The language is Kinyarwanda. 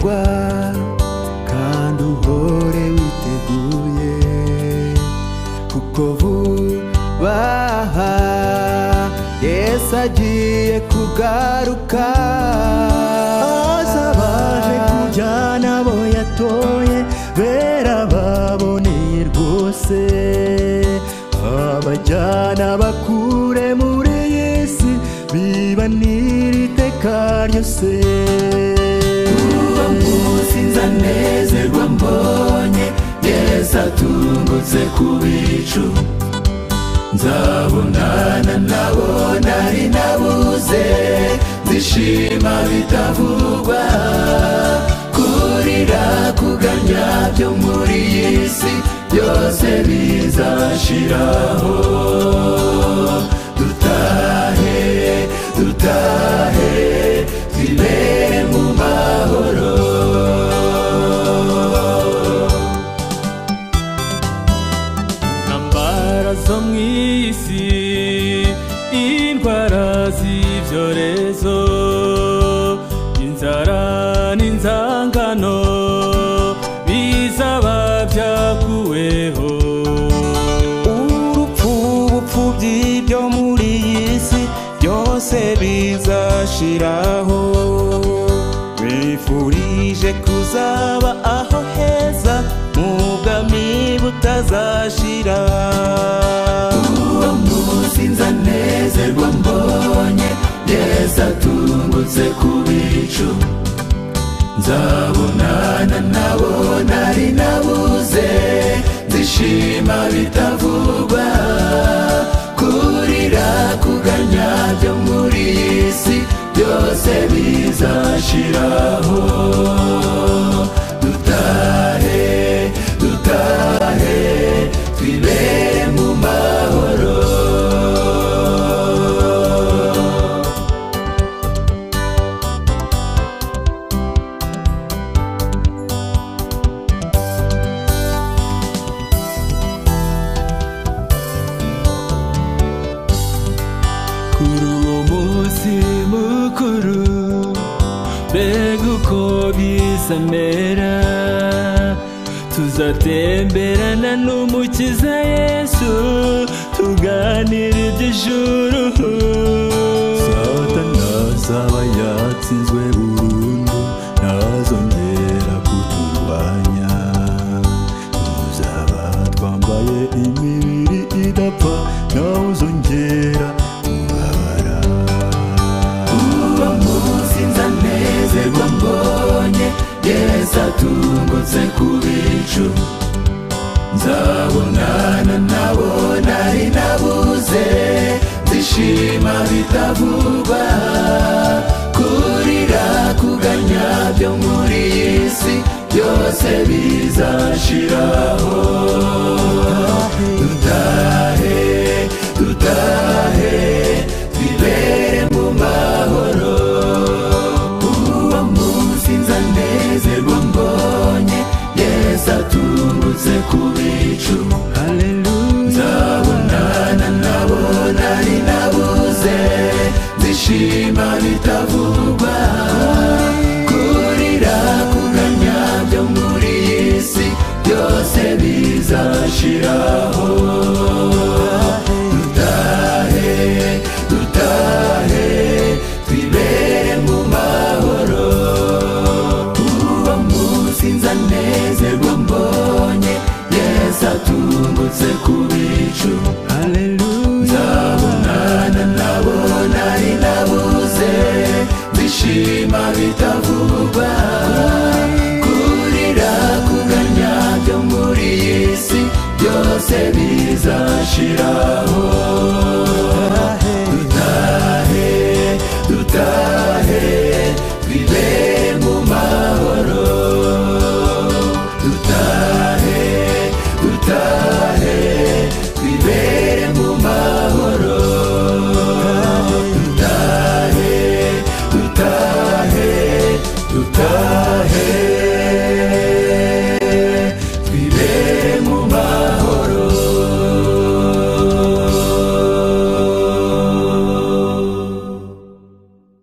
uzanezerwa kandi uhore witeguye, kuko vuba Yesu agiye kugaruka. azabaje kujyana abo yatoye bera baboneye rwose, abajyana bakure muri iyi si bibanira iteka ryose. uwo munsi nzanezerwa mbonye Yesu atungutse ku bicu, nzabonana nabo nari nabuze, nzishima bitavugwa, kurira kuganya byo muri iyi si byose bizashiraho. Dutahe dutahe twibere mu mahoro. Intambara zo mu isi, indwara z'ibyorezo, inzara n'inzangano bizaba byakuweho. Urupfu ubupfubyi byo muri iyi si byose bizashiraho. Wifurije kuzaba aho heza mu bwami butazashira. uwo munsi nzanezerwa mbonye Yesu atungutse ku bicu, nzabonana nabo nari nabuze, nzishima bitavugwa, kurira kuganya byo muri iyi si byose bizashiraho. Dutahe dutahe twibere mu mahoro. kuri uwo munsi mukuru mbega uko bizamera, tuzatemberana n'umukiza Yesu tuganira iby'ijuru. Satani azaba yatsinzwe burundu, ntazongera kuturwanya, tuzaba twambaye imibiri idapfa, nawe uzongera kubabara. uwo munsi nzanezerwa mbonye Yesu atungutse ku bicu, nzabonana nabo nari nabuze, nzishima bitavugwa, kurira kuganya byo muri iyi si byose bizashiraho. Dutahe dutahe twibere mu mahoro. uwo munsi nzanezerwa mbonye Yesu atungutse ku bicu,